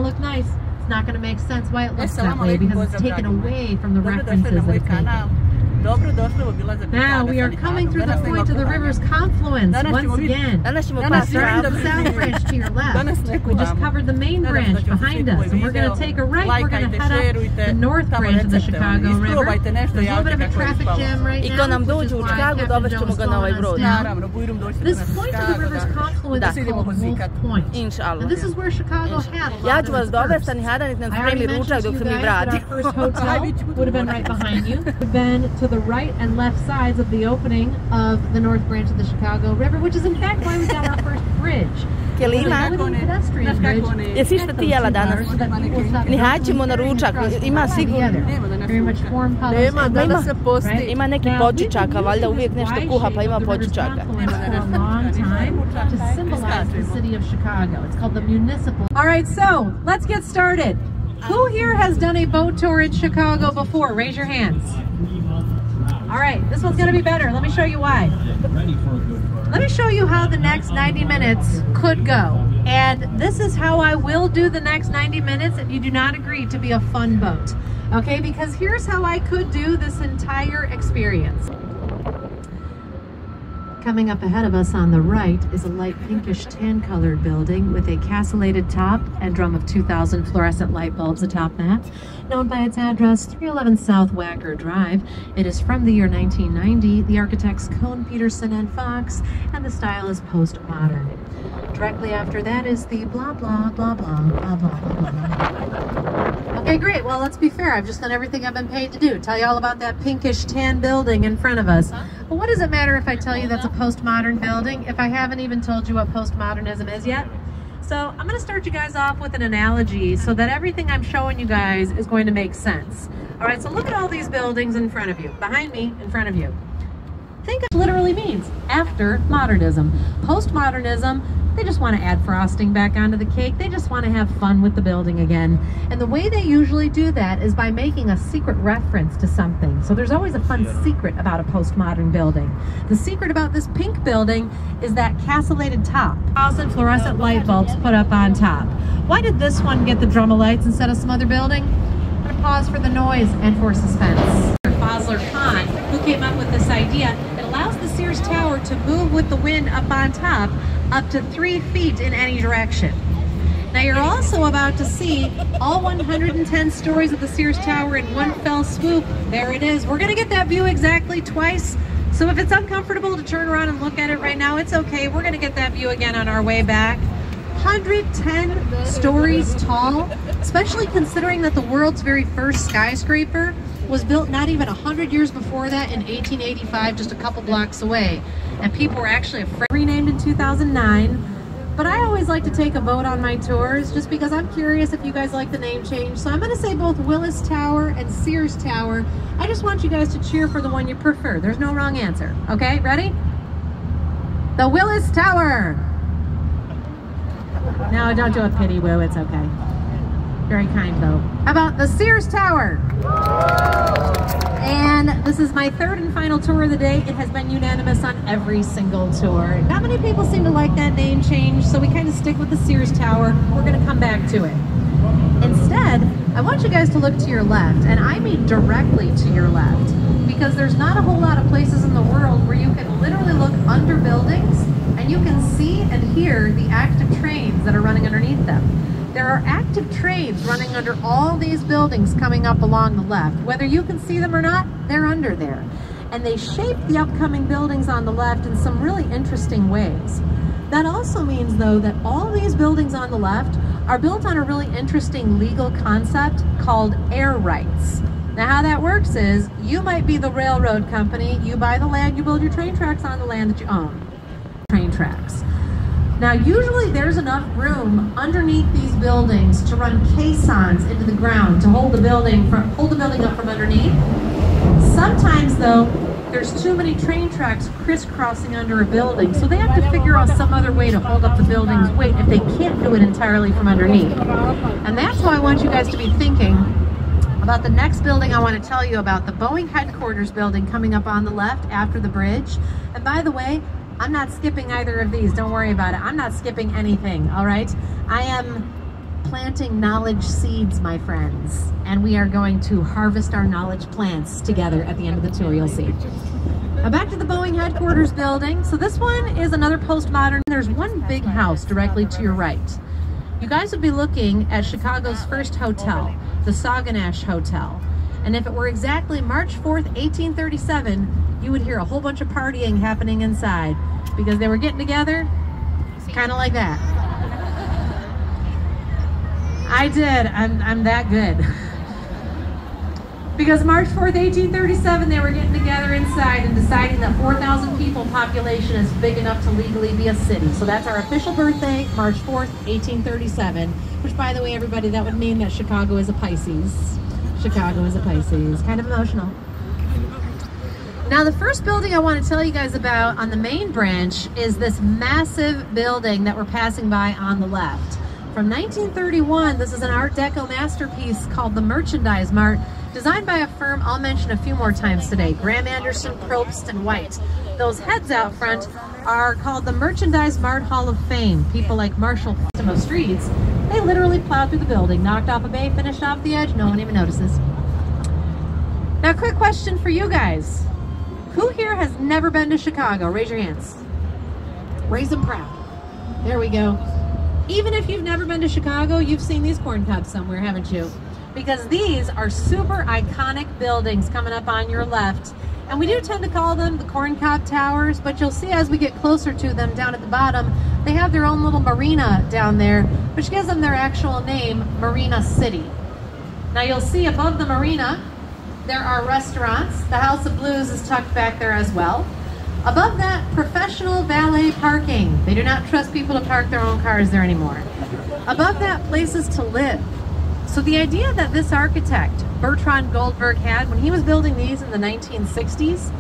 look nice, it's not going to make sense why it looks that way because it's taken away from the references that it's taken. Now we are coming through the point of the river's confluence once again. Starting the south branch to your left. We just covered the main branch behind us, and we're going to take a right. We're going to head up the north branch of the Chicago River. There's a little bit of a traffic jam right now, which is why Captain Joe's slowing us down. This point of the river's confluence is called Wolf Point. And this is where Chicago had a lot of its firsts. I already mentioned to you guys that our first hotel would have been right behind you. We've been to the right and left sides of the opening of the north branch of the Chicago River, which is in fact why we got our first bridge. Pedestrian bridge. Jesi što ti jela danas? Ni haćemo na ručak, ima sigurno. Nema, danas se posti. Ima neki počičaka, valjda uvijek nešto kuha pa ima počičaka. Alright, so let's get started. Who here has done a boat tour in Chicago before? Raise your hands. Alright, this one's going to be better. Let me show you why. Let me show you how the next 90 minutes could go. And this is how I will do the next 90 minutes if you do not agree to be a fun boat. Okay, because here's how I could do this entire experience. Coming up ahead of us on the right is a light pinkish tan colored building with a castellated top and drum of 2,000 fluorescent light bulbs atop that. Known by its address, 311 South Wacker Drive. It is from the year 1990, the architects Cohn, Peterson, and Fox, and the style is postmodern. Directly after that is the blah, blah, blah, blah, blah, blah, blah, blah. Okay, great. Well, let's be fair. I've just done everything I've been paid to do. Tell you all about that pinkish tan building in front of us. But what does it matter if I tell you that's a postmodern building if I haven't even told you what postmodernism is yet? So I'm going to start you guys off with an analogy so that everything I'm showing you guys is going to make sense. All right, so look at all these buildings in front of you, behind me, in front of you. Think it literally means after modernism. Postmodernism, they just want to add frosting back onto the cake. They just want to have fun with the building again. And the way they usually do that is by making a secret reference to something. So there's always a fun secret about a postmodern building. The secret about this pink building is that castellated top. 1,000 fluorescent light bulbs put up on top. Why did this one get the drum lights instead of some other building? I'm going to pause for the noise and for suspense. Fosler Khan, who came up with this idea, it allows the Sears Tower to move with the wind up on top up to 3 feet in any direction. Now you're also about to see all 110 stories of the Sears Tower in one fell swoop. There it is. We're going to get that view exactly twice. So if it's uncomfortable to turn around and look at it right now, it's okay. We're going to get that view again on our way back. 110 stories tall, especially considering that the world's very first skyscraper was built not even 100 years before that in 1885, just a couple blocks away. And people were actually renamed in 2009. But I always like to take a vote on my tours just because I'm curious if you guys like the name change. So I'm going to say both Willis Tower and Sears Tower. I just want you guys to cheer for the one you prefer. There's no wrong answer. Okay, ready? The Willis Tower. No, don't do a pity woo. It's okay. Very kind though. How about the Sears Tower? And this is my third and final tour of the day. It has been unanimous on every single tour. Not many people seem to like that name change, so we kind of stick with the Sears Tower. We're going to come back to it. Instead, I want you guys to look to your left, and I mean directly to your left, because there's not a whole lot of places in the world where you can literally look under buildings and you can see and hear the active trains that are running underneath them. There are active trains running under all these buildings coming up along the left. Whether you can see them or not, they're under there. And they shape the upcoming buildings on the left in some really interesting ways. That also means, though, that all these buildings on the left are built on a really interesting legal concept called air rights. Now, how that works is you might be the railroad company, you buy the land, you build your train tracks on the land that you own. Train tracks. Now, usually there's enough room underneath these buildings to run caissons into the ground to hold the building up from underneath. Sometimes, though, there's too many train tracks crisscrossing under a building, so they have to figure out some other way to hold up the building's weight if they can't do it entirely from underneath. And that's why I want you guys to be thinking about the next building I want to tell you about, the Boeing headquarters building coming up on the left after the bridge. And by the way, I'm not skipping either of these. Don't worry about it. I'm not skipping anything, all right? I am planting knowledge seeds, my friends, and we are going to harvest our knowledge plants together at the end of the tour, you'll see. Now back to the Boeing headquarters building. So this one is another postmodern. There's one big house directly to your right. You guys would be looking at Chicago's first hotel, the Sauganash Hotel. And if it were exactly March 4th, 1837, you would hear a whole bunch of partying happening inside because they were getting together kind of like that. I did. I'm that good. Because March 4th, 1837, they were getting together inside and deciding that 4,000 people population is big enough to legally be a city. So that's our official birthday, March 4th, 1837, which, by the way, everybody, that would mean that Chicago is a Pisces. Chicago is a Pisces. Kind of emotional. Now, the first building I want to tell you guys about on the main branch is this massive building that we're passing by on the left. From 1931, this is an Art Deco masterpiece called the Merchandise Mart, designed by a firm I'll mention a few more times today, Graham Anderson, Probst, and White. Those heads out front are called the Merchandise Mart Hall of Fame. People like Marshall Streets, they literally plowed through the building, knocked off a bay, finished off the edge, no one even notices. Now, quick question for you guys. Who here has never been to Chicago? Raise your hands. Raise them proud. There we go. Even if you've never been to Chicago, you've seen these corn cobs somewhere, haven't you? Because these are super iconic buildings coming up on your left. And we do tend to call them the corn cob towers, but you'll see as we get closer to them down at the bottom, they have their own little marina down there, which gives them their actual name, Marina City. Now you'll see above the marina, there are restaurants. The House of Blues is tucked back there as well. Above that, professional valet parking. They do not trust people to park their own cars there anymore. Above that, places to live. So the idea that this architect, Bertrand Goldberg, had when he was building these in the 1960s,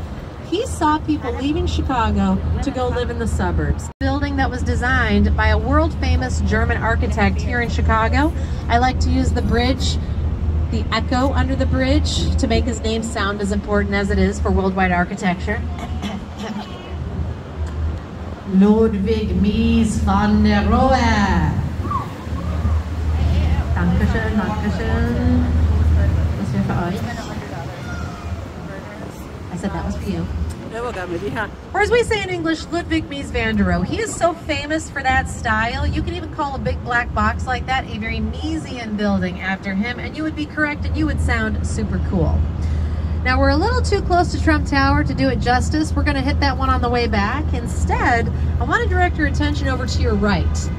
he saw people leaving Chicago to go live in the suburbs. Building that was designed by a world-famous German architect here in Chicago. I like to use the bridge, the echo under the bridge, to make his name sound as important as it is for worldwide architecture. Ludwig Mies van der Rohe. Dankeschön, Dankeschön. Das wäre für euch. I said that was for you. Or as we say in English, Ludwig Mies van der Rohe. He is so famous for that style. You can even call a big black box like that a very Miesian building after him, and you would be correct and you would sound super cool. Now, we're a little too close to Trump Tower to do it justice. We're going to hit that one on the way back. Instead, I want to direct your attention over to your right.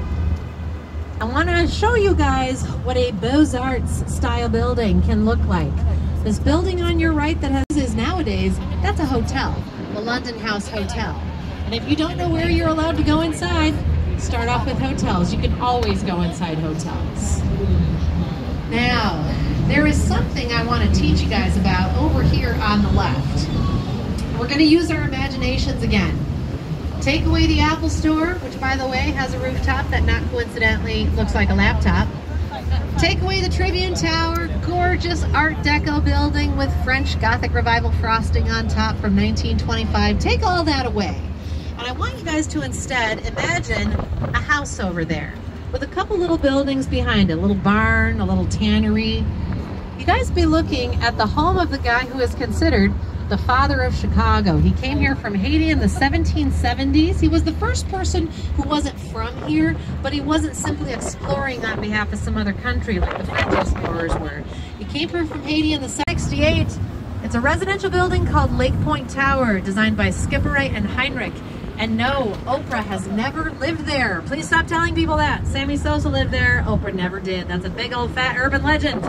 I want to show you guys what a Beaux-Arts style building can look like. This building on your right that is nowadays, that's a hotel, the London House Hotel. And if you don't know where you're allowed to go inside, start off with hotels. You can always go inside hotels. Now, there is something I want to teach you guys about over here on the left. We're going to use our imaginations again. Take away the Apple Store, which by the way has a rooftop that not coincidentally looks like a laptop. Take away the Tribune Tower, gorgeous Art Deco building with French Gothic Revival frosting on top from 1925. Take all that away. And I want you guys to instead imagine a house over there with a couple little buildings behind it, a little barn, a little tannery. You guys be looking at the home of the guy who is considered the father of Chicago. He came here from Haiti in the 1770s. He was the first person who wasn't from here, but he wasn't simply exploring on behalf of some other country like the French explorers were. He came here from Haiti in the 68. It's a residential building called Lake Point Tower, designed by Skipperite and Heinrich. And no, Oprah has never lived there. Please stop telling people that. Sammy Sosa lived there. Oprah never did. That's a big old fat urban legend.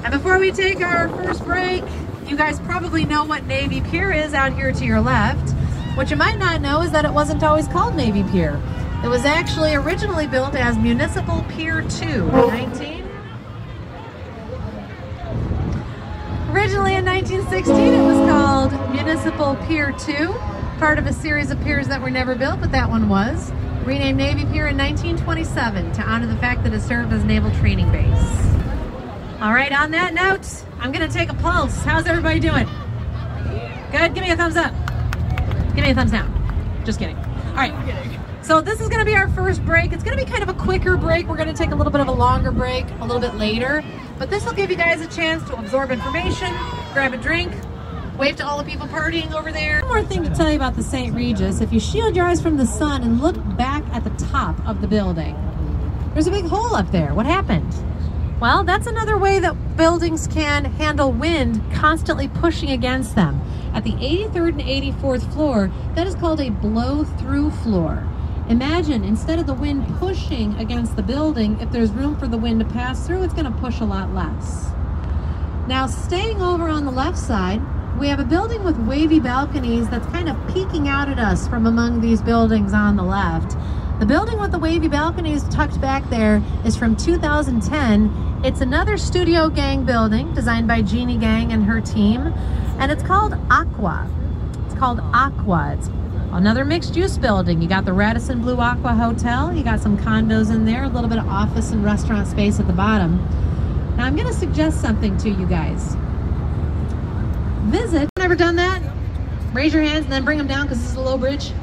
And before we take our first break, you guys probably know what Navy Pier is out here to your left. What you might not know is that it wasn't always called Navy Pier. It was actually originally built as Municipal Pier 2. Originally in 1916, it was called Municipal Pier 2, part of a series of piers that were never built, but that one was. Renamed Navy Pier in 1927 to honor the fact that it served as a naval training base. All right, on that note, I'm gonna take a pulse. How's everybody doing? Good, give me a thumbs up. Give me a thumbs down. Just kidding. All right, So this is going to be our first break. It's going to be kind of a quicker break. We're going to take a little bit of a longer break a little bit later. But this will give you guys a chance to absorb information, grab a drink, wave to all the people partying over there. One more thing to tell you about the St. Regis. If you shield your eyes from the sun and look back at the top of the building, there's a big hole up there. What happened? Well, that's another way that buildings can handle wind constantly pushing against them. At the 83rd and 84th floor, that is called a blow-through floor. Imagine, instead of the wind pushing against the building, if there's room for the wind to pass through, it's going to push a lot less. Now, staying over on the left side, we have a building with wavy balconies that's kind of peeking out at us from among these buildings on the left. The building with the wavy balconies tucked back there is from 2010. It's another Studio Gang building designed by Jeannie Gang and her team, and it's called Aqua. It's called Aqua. It's another mixed-use building. You got the Radisson Blue Aqua Hotel. You got some condos in there, a little bit of office and restaurant space at the bottom. Now I'm going to suggest something to you guys. Visit. Ever done that? Raise your hands and then bring them down because this is a low bridge.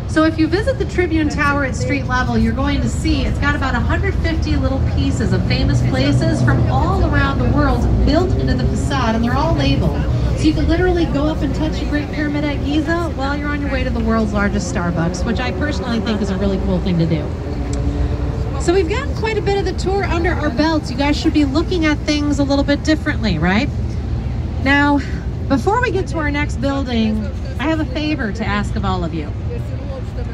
So if you visit the Tribune Tower at street level, you're going to see it's got about 150 little pieces of famous places from all around the world built into the facade, and they're all labeled. So you can literally go up and touch the Great Pyramid at Giza while you're on your way to the world's largest Starbucks, which I personally think is a really cool thing to do. So we've gotten quite a bit of the tour under our belts. You guys should be looking at things a little bit differently, right? Now, before we get to our next building, I have a favor to ask of all of you.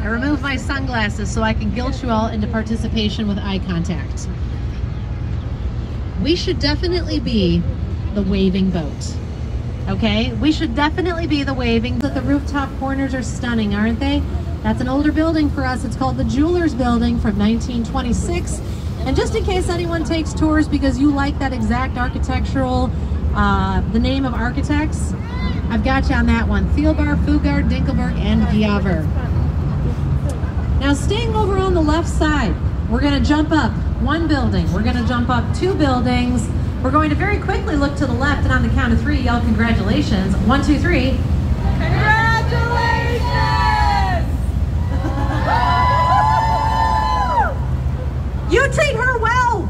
I removed my sunglasses so I can guilt you all into participation with eye contact. We should definitely be the waving boat. Okay? We should definitely be the waving. The rooftop corners are stunning, aren't they? That's an older building for us. It's called the Jewelers Building from 1926. And just in case anyone takes tours because you like that exact architectural, the name of architects, I've got you on that one. Thielbar, Fugard, Dinkelberg, and Giaver. Now staying over on the left side, we're going to jump up one building. We're going to jump up two buildings. We're going to very quickly look to the left, and on the count of three, yell congratulations. 1, 2, 3. Congratulations! You treat her well!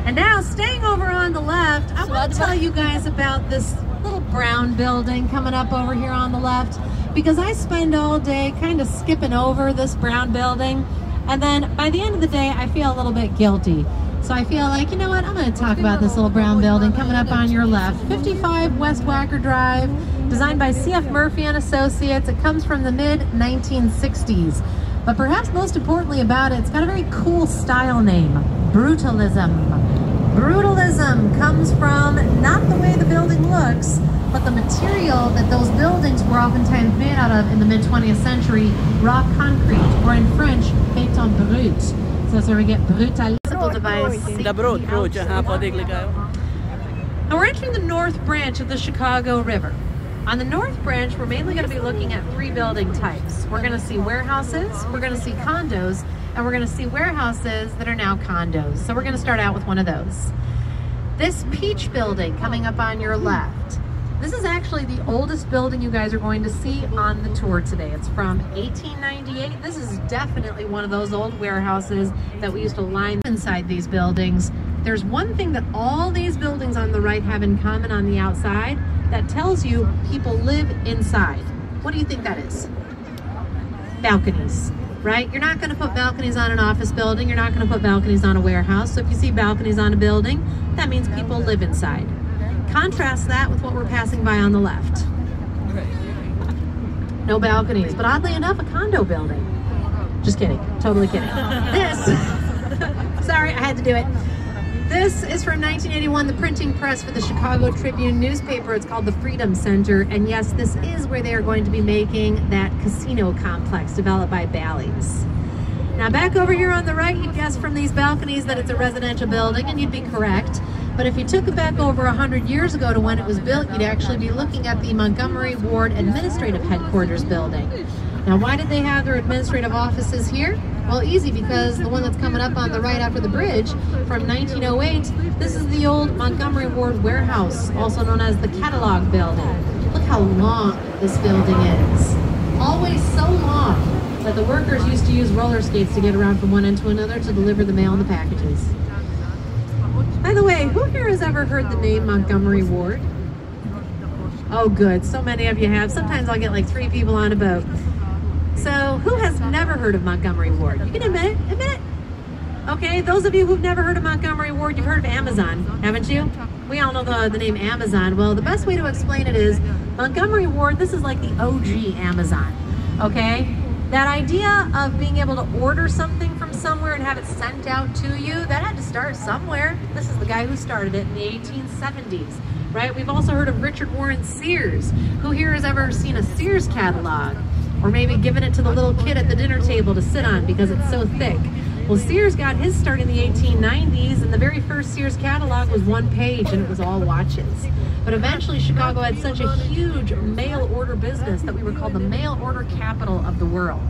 And now, staying over on the left, I want to tell you guys about this little brown building coming up over here on the left, because I spend all day kind of skipping over this brown building, and then by the end of the day, I feel a little bit guilty. So I feel like, you know what, I'm going to talk about this little brown building coming up on your left. 55 West Wacker Drive, designed by C.F. Murphy and Associates. It comes from the mid-1960s. But perhaps most importantly about it, it's got a very cool style name, Brutalism. Brutalism comes from not the way the building looks, but the material that those buildings were oftentimes made out of in the mid-20th century, raw concrete, or in French, béton brut. So that's where we get brutal device. And we're entering the north branch of the Chicago River. On the north branch, we're mainly going to be looking at three building types. We're going to see warehouses, we're going to see condos, and we're going to see warehouses that are now condos. So we're going to start out with one of those. This peach building coming up on your left. This is actually the oldest building you guys are going to see on the tour today. It's from 1898. This is definitely one of those old warehouses that we used to line inside these buildings. There's one thing that all these buildings on the right have in common on the outside that tells you people live inside. What do you think that is? Balconies, right? You're not going to put balconies on an office building. You're not going to put balconies on a warehouse. So if you see balconies on a building, that means people live inside. Contrast that with what we're passing by on the left. No balconies, but oddly enough, a condo building. Just kidding, totally kidding. This, sorry, I had to do it. This is from 1981, the printing press for the Chicago Tribune newspaper. It's called the Freedom Center, and yes, this is where they are going to be making that casino complex developed by Bally's. Now back over here on the right, you'd guess from these balconies that it's a residential building, and you'd be correct. But if you took it back over 100 years ago to when it was built, you'd actually be looking at the Montgomery Ward Administrative Headquarters building. Now, why did they have their administrative offices here? Well, easy, because the one that's coming up on the right after the bridge from 1908, this is the old Montgomery Ward Warehouse, also known as the Catalog Building. Look how long this building is. Always so long that the workers used to use roller skates to get around from one end to another to deliver the mail and the packages. By the way, who here has ever heard the name Montgomery Ward? Oh good, so many of you have. Sometimes I'll get like 3 people on a boat. So who has never heard of Montgomery Ward? You can admit it, admit it. Okay, those of you who've never heard of Montgomery Ward, you've heard of Amazon, haven't you? We all know the name Amazon. Well, the best way to explain it is Montgomery Ward, this is like the OG Amazon, okay? That idea of being able to order something from somewhere and have it sent out to you, that had to start somewhere. This is the guy who started it in the 1870s, right? We've also heard of Richard Warren Sears. Who here has ever seen a Sears catalog? Or maybe given it to the little kid at the dinner table to sit on because it's so thick. Well, Sears got his start in the 1890s, and the very first Sears catalog was 1 page, and it was all watches. But eventually, Chicago had such a huge mail order business that we were called the mail order capital of the world.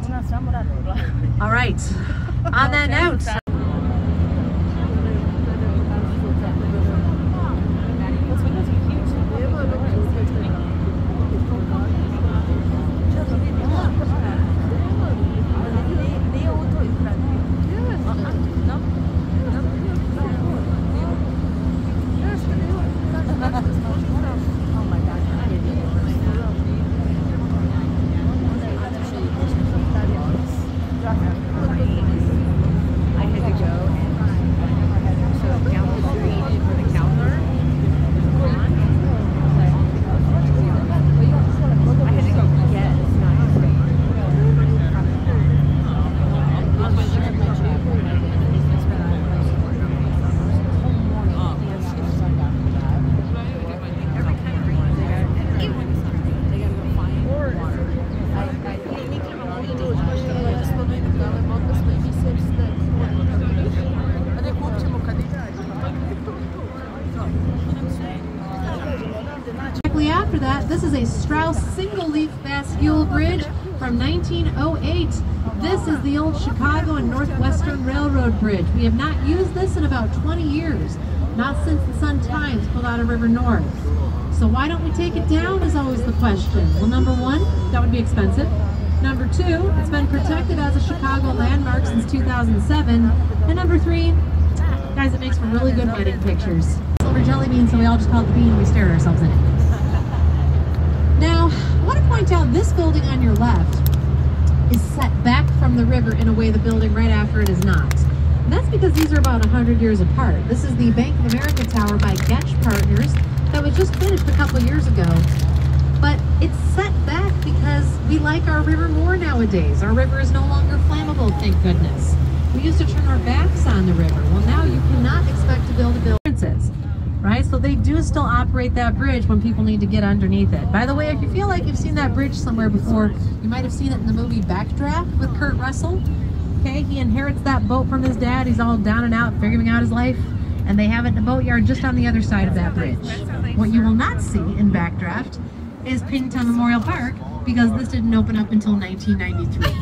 All right, on that note. After that, this is a Strauss single-leaf bascule bridge from 1908. This is the old Chicago and Northwestern Railroad Bridge. We have not used this in about 20 years, not since the Sun-Times pulled out of River North. So why don't we take it down is always the question. Well, number 1, that would be expensive. Number 2, it's been protected as a Chicago landmark since 2007. And number 3, guys, it makes for really good wedding pictures. Silver jelly bean, so we all just call it the bean and we stare at ourselves in it. Now, I want to point out this building on your left is set back from the river in a way the building right after it is not. And that's because these are about 100 years apart. This is the Bank of America Tower by Getch Partners that was just finished a couple years ago. But it's set back because we like our river more nowadays. Our river is no longer flammable, thank goodness. We used to turn our backs on the river. Well, now you cannot expect to build a building. Right? So they do still operate that bridge when people need to get underneath it. By the way, if you feel like you've seen that bridge somewhere before, you might have seen it in the movie Backdraft with Kurt Russell. Okay, he inherits that boat from his dad. He's all down and out, figuring out his life. And they have it in a boatyard just on the other side of that bridge. What you will not see in Backdraft is Pingtown Memorial Park because this didn't open up until 1993.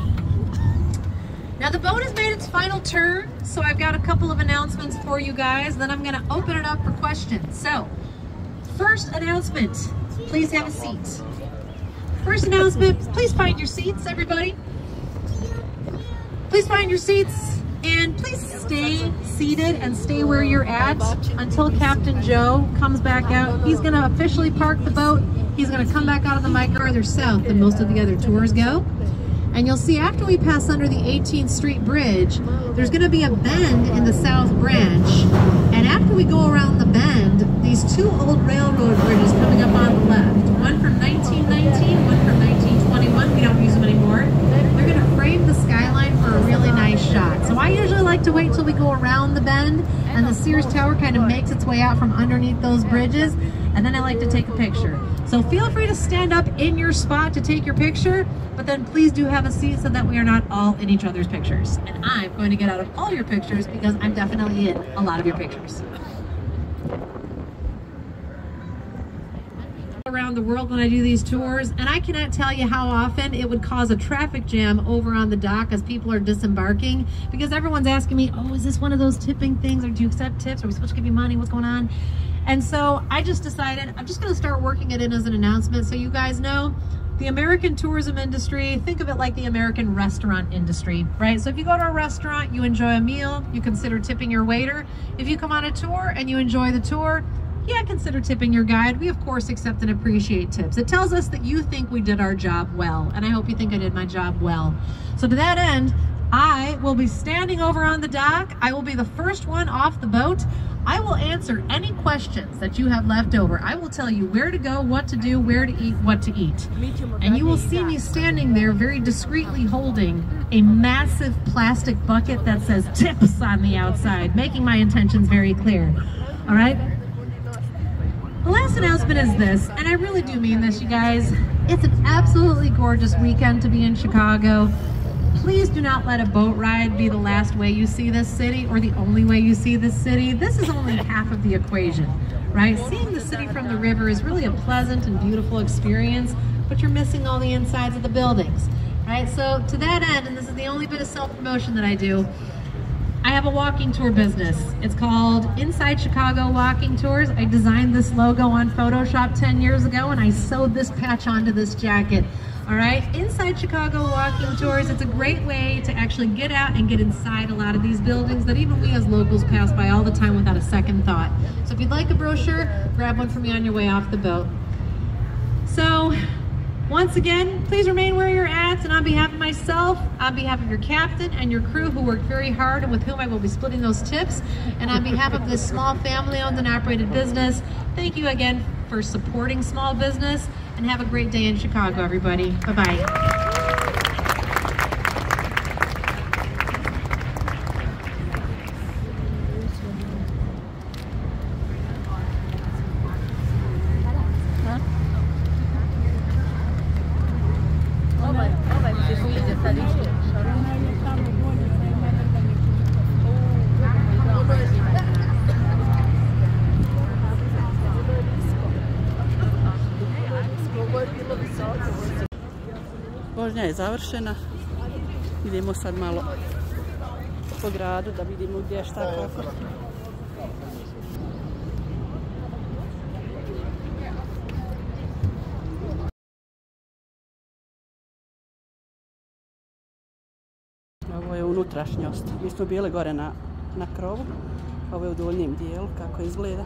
Now the boat has made its final turn, so I've got a couple of announcements for you guys, then I'm going to open it up for questions. So, first announcement, please have a seat. First announcement, please find your seats, everybody. Please find your seats, and please stay seated and stay where you're at until Captain Joe comes back out. He's going to officially park the boat. He's going to come back out of the mic farther south than most of the other tours go. And you'll see after we pass under the 18th Street Bridge, there's going to be a bend in the South Branch. And after we go around the bend, these 2 old railroad bridges coming up on the left, one from 1919, one from 1921, we don't use them anymore. They're going to frame the skyline for a really nice shot. So I usually like to wait till we go around the bend and the Sears Tower kind of makes its way out from underneath those bridges, and then I like to take a picture. So feel free to stand up in your spot to take your picture, but then please do have a seat so that we are not all in each other's pictures. And I'm going to get out of all your pictures because I'm definitely in a lot of your pictures. Around the world when I do these tours, and I cannot tell you how often it would cause a traffic jam over on the dock as people are disembarking, because everyone's asking me, oh, is this one of those tipping things, or do you accept tips? Are we supposed to give you money? What's going on? And so I just decided I'm just going to start working it in as an announcement so you guys know The American tourism industry, think of it like the American restaurant industry, right? So if you go to a restaurant, you enjoy a meal, you consider tipping your waiter. If you come on a tour and you enjoy the tour, yeah, consider tipping your guide. We, of course, accept and appreciate tips. It tells us that you think we did our job well, and I hope you think I did my job well. So to that end, I will be standing over on the dock. I will be the first one off the boat. I will answer any questions that you have left over. I will tell you where to go, what to do, where to eat, what to eat. And you will see me standing there very discreetly holding a massive plastic bucket that says tips on the outside, making my intentions very clear. All right? The last announcement is this, and I really do mean this, you guys. It's an absolutely gorgeous weekend to be in Chicago. Please do not let a boat ride be the last way you see this city or the only way you see this city. This is only half of the equation, right? Seeing the city from the river is really a pleasant and beautiful experience, but you're missing all the insides of the buildings, right? So to that end, and this is the only bit of self-promotion that I do, I have a walking tour business. It's called Inside Chicago Walking Tours. I designed this logo on Photoshop 10 years ago, and I sewed this patch onto this jacket. All right, Inside Chicago Walking Tours. It's a great way to actually get out and get inside a lot of these buildings that even we as locals pass by all the time without a second thought. So if you'd like a brochure, grab one from me on your way off the boat. So, once again, please remain where you're at, and on behalf of myself, on behalf of your captain and your crew who worked very hard and with whom I will be splitting those tips, and on behalf of this small family-owned and operated business, thank you again for supporting small business, and have a great day in Chicago, everybody. Bye-bye. Vožnja je završena. Idemo sad malo po gradu da vidimo gdje je šta kako. Ovo je unutrašnjost. Mi smo bili gore na krovu. Ovo je u donjem dijelu kako izgleda.